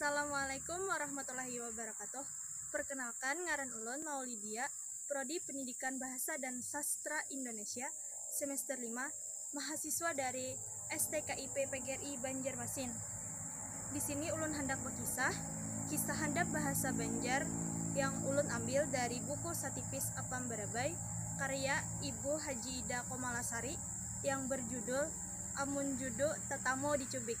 Assalamualaikum warahmatullahi wabarakatuh. Perkenalkan, ngaran ulun Maulidia, Prodi Pendidikan Bahasa dan Sastra Indonesia, semester 5, mahasiswa dari STKIP PGRI Banjarmasin. Di sini ulun hendak berkisah, kisah handap bahasa Banjar yang ulun ambil dari buku Satipis Apam Barabai, karya Ibu Haji Ida Komalasari yang berjudul Amun Judo Tetamo Dicubik.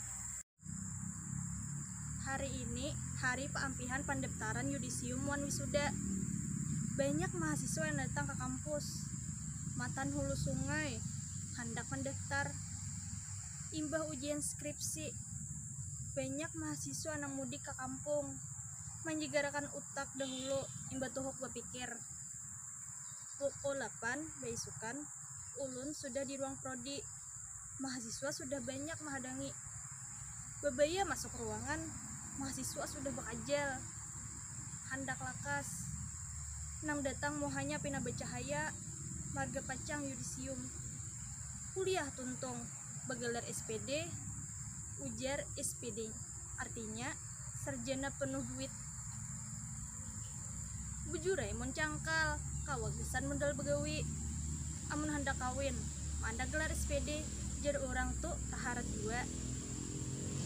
Hari ini hari peampihan pendaftaran yudisium wan wisuda. Banyak mahasiswa yang datang ke kampus. Matan hulu sungai hendak mendaftar. Imbah ujian skripsi. Banyak mahasiswa yang mudik ke kampung. Menjigarakan utak dahulu imbah tuhuk berpikir. Pukul 8 beisukan ulun sudah di ruang prodi. Mahasiswa sudah banyak menghadangi. Bebaya masuk ruangan, mahasiswa sudah bakajal. Handak lakas. Nam datang mohanya pina bercahaya, marga pacang yudisium. Kuliah tuntung, begelar SPD, ujar SPD. Artinya, sarjana penuh duit. Bujurai mun cangkal, kawagesan modal begawi. Amun hendak kawin, manda gelar SPD, jar orang tuh taharat jua.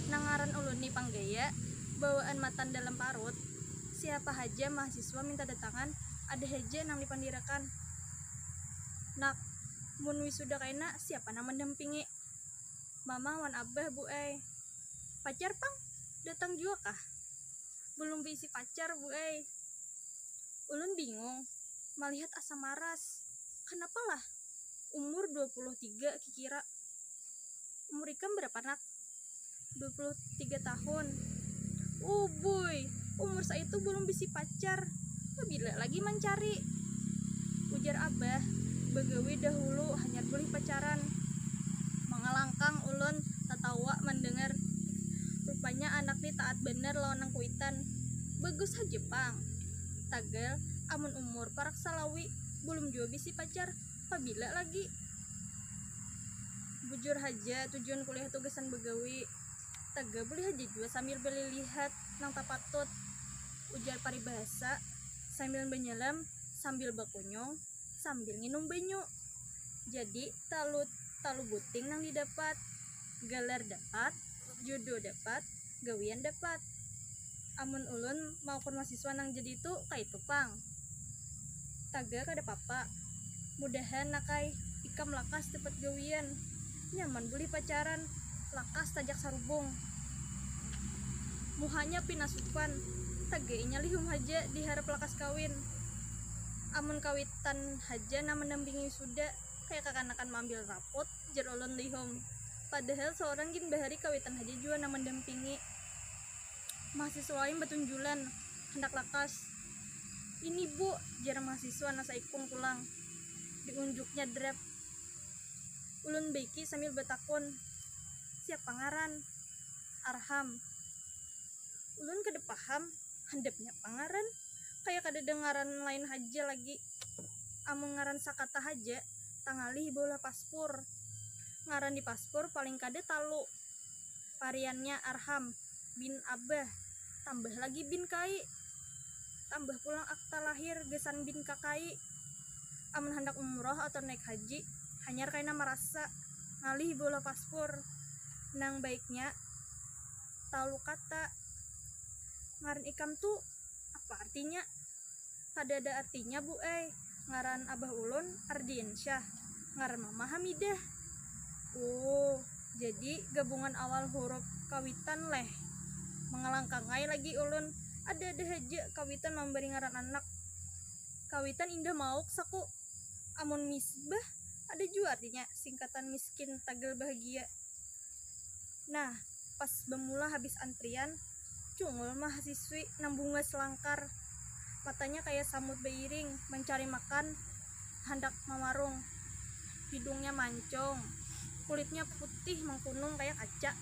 Nangaran ulun ni panggaya, bawaan matan dalam parut. Siapa haja mahasiswa minta datangan, ada haja nang dipandirakan. Nak, mun wisuda kaina siapa nang mendampingi? Mama wan abah bu ay. Pacar pang, datang juga kah? Belum berisi pacar bu ay. Ulun bingung, melihat asam maras. Kenapa lah? Umur 23 kikira. Umur ikam berapa nak? 23 tahun. Boy, umur saya itu belum bisa pacar. Bila lagi mencari? Ujar abah, begawi dahulu hanya boleh pacaran. Mengalangkang ulun tertawa mendengar. Rupanya anak ni taat bener lawan nang kuitan. Bagus aja pang. Tagal, amun umur parak salawi, belum juga bisa pacar. Pabila lagi? Bujur haja tujuan kuliah tugasan begawi. Taga boleh aja juga sambil beli lihat nang tapatut. Ujar paribahasa sambil menyelam, sambil bakunyong, sambil nginum banyu. Jadi talu buting nang didapat. Gelar dapat, jodoh dapat, gawian dapat. Amun ulun mau kun mahasiswa nang jadi itu kaitu pang. Taga kada papa. Mudahan nakai ikam lakas dapat gawian. Nyaman boleh pacaran. Lakas tajak sarubung. Muhanya pinasupan, tagainya lihum haja diharap lakas kawin. Amun kawitan haja na mendampingi sudah, kayak kakanakan mambil rapot, jar ulun lihum. Padahal seorang gin bahari kawitan haja juga na mendampingi. Mahasiswa lain betunjulan, hendak lakas. Ini bu, jar mahasiswa na saikung pulang. Diunjuknya drep. Ulun baiki sambil betakun. Siap pangaran? Arham. Ulun kada paham, handapnya pangaran. Kayak kada dengaran lain haja lagi. Amun ngaran sakata haja, tangalih bola paspor. Ngaran di paspor paling kada talu. Variannya Arham, bin Abah, tambah lagi bin Kai. Tambah pulang akta lahir gesan bin Kakai. Amun hendak umroh atau naik haji, hanyar kaina merasa ngalih bola paspor. Nang baiknya tahu kata ngaran ikam tuh apa artinya? Kada ada artinya bu ngaran abah ulun Ardiansyah, ngaran mama Hamidah. Jadi gabungan awal huruf kawitan leh. Mengalangkangai lagi ulun, ada haja kawitan memberi ngaran anak. Kawitan indah mauk saku. Amun misbah ada juga artinya singkatan miskin tagal bahagia. Nah, pas bemula habis antrian, cungul mahasiswi nang bunga selangkar. Matanya kayak samut beiring, mencari makan, hendak memarung. Hidungnya mancong, kulitnya putih mengkunung kayak kaca.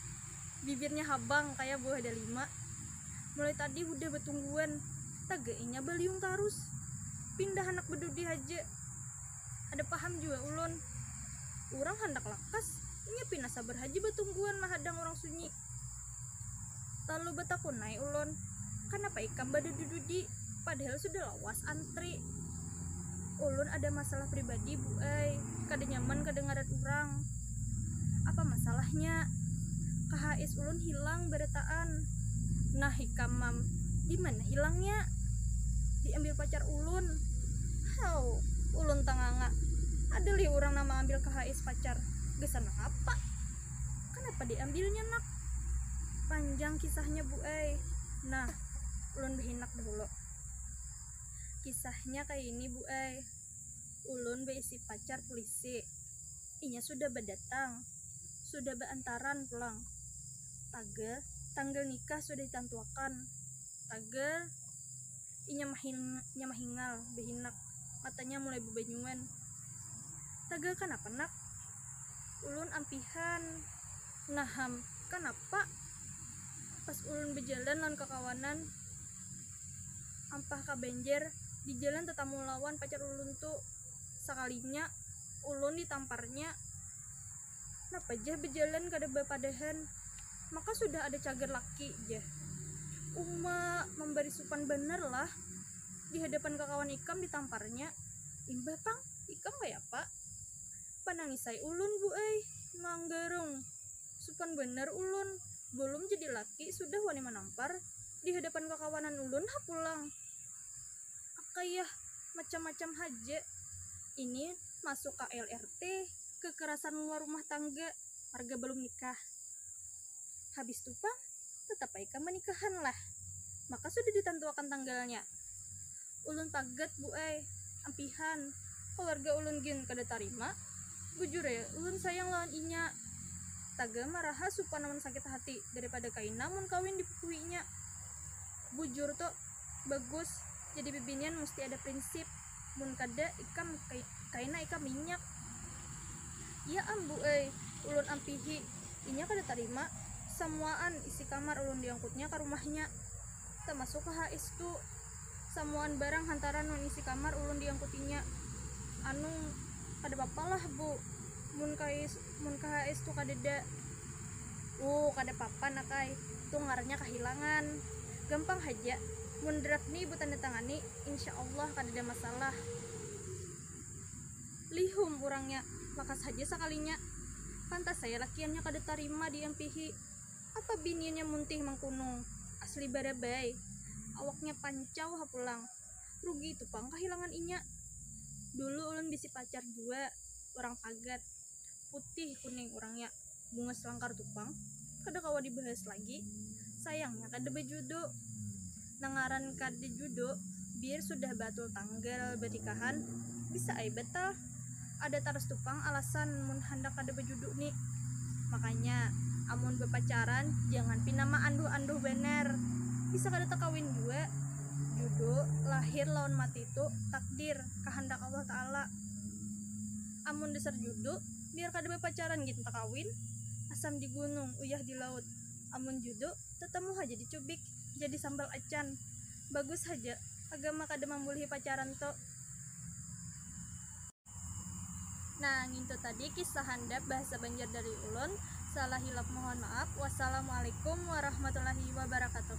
Bibirnya habang kayak buah delima. Mulai tadi udah betungguan, tagainya baliung tarus. Pindah anak bedudi haja. Ada paham juga ulun. Urang hendak lakas, nya pina sabar haji betungguan mahadang orang sunyi. Talu betakunai ulun, kenapa ikam bada dududi, padahal sudah lawas antri. Ulun ada masalah pribadi bu kada nyaman kedengaran orang. Apa masalahnya? KHS ulun hilang beretaan. Nah ikam mam, di mana hilangnya? Diambil pacar ulun. Hau, ulun tanganga. Ada li orang nama ambil KHS pacar. Gesana apa? Kenapa diambilnya nak? Panjang kisahnya bu Nah, ulun behinak dulu. Kisahnya kayak ini bu ulun beisi pacar polisi. Inya sudah berdatang, sudah beantaran pulang. Tanggal nikah sudah ditentukan. Inya mahingal behinak, matanya mulai bebanyuan. Kenapa nak? Ulun ampihan. Naham, kenapa? Pas ulun berjalan lawan kekawanan, ampah kabenjer di jalan tetamu lawan pacar ulun tuh. Sekalinya ulun ditamparnya. Napa jah berjalan kada bepadahan, maka sudah ada cager laki jah. Memberi supan bener lah. Di hadapan kawan ikam ditamparnya. Imbah pang, ikam kayak apa? Panangisai ulun bu manggerung. Supan bener ulun, belum jadi laki sudah wani menampar. Di hadapan kekawanan ulun pulang. Akayah macam-macam haja. Ini masuk KLRT, kekerasan luar rumah tangga, warga belum nikah. Habis itu pang, tetap ikam menikahan lah. Maka sudah ditentukan tanggalnya. Ulun paget bu ampihan. Keluarga ulun gin kada tarima. Bujur ulun sayang lawan inya. Maraha supa namun sakit hati daripada kaina mun kawin dipupuinya. Bujur to bagus, jadi bibinian mesti ada prinsip. Mun kada ikam kaina ikam minyak. Ya ambu ulun ampihi. Inya kada tarima. Samuaan isi kamar ulun diangkutnya ke rumahnya. Termasuk KHS tu. Samuaan barang hantaran nun isi kamar ulun diangkutinya. Kada papalah bu. Mun KHS tu kadeda. Kada papa nakai. Tu ngaranya kehilangan. Gampang haja. Mun draft ni ibu tanda tangani, insya Allah kadeda masalah. Lihum orangnya, lakas haja sekalinya. Pantas saya lakiannya kada tarima diampihi. Apa biniannya muntih mangkunung. Asli barabay. Awaknya pancau pulang. Rugi itu pang kehilangan inya. Dulu ulun bisi pacar dua, orang pagat. Putih kuning orangnya. Bunga selangkar tupang. Kada kawa dibahas lagi. Sayangnya kada bejudo. Nangaran kada judo, biar sudah batul tanggal bernikahan, bisa betal. Ada taras tupang alasan mun hendak kada bejudo nih. Makanya amun bepacaran jangan pinama anduh bener. Bisa kada tekawin juga. Judo lahir lawan mati itu takdir kehendak Allah Ta'ala. Amun dasar judo biar kada bepacaran gitu tekawin. Asam di gunung, uyah di laut. Amun judo tetemu aja dicubik jadi sambal acan. Bagus saja agama kada membolehi pacaran to. Nah, ngintu tadi kisah handap bahasa Banjar dari ulun. Salah hilap mohon maaf. Wassalamualaikum warahmatullahi wabarakatuh.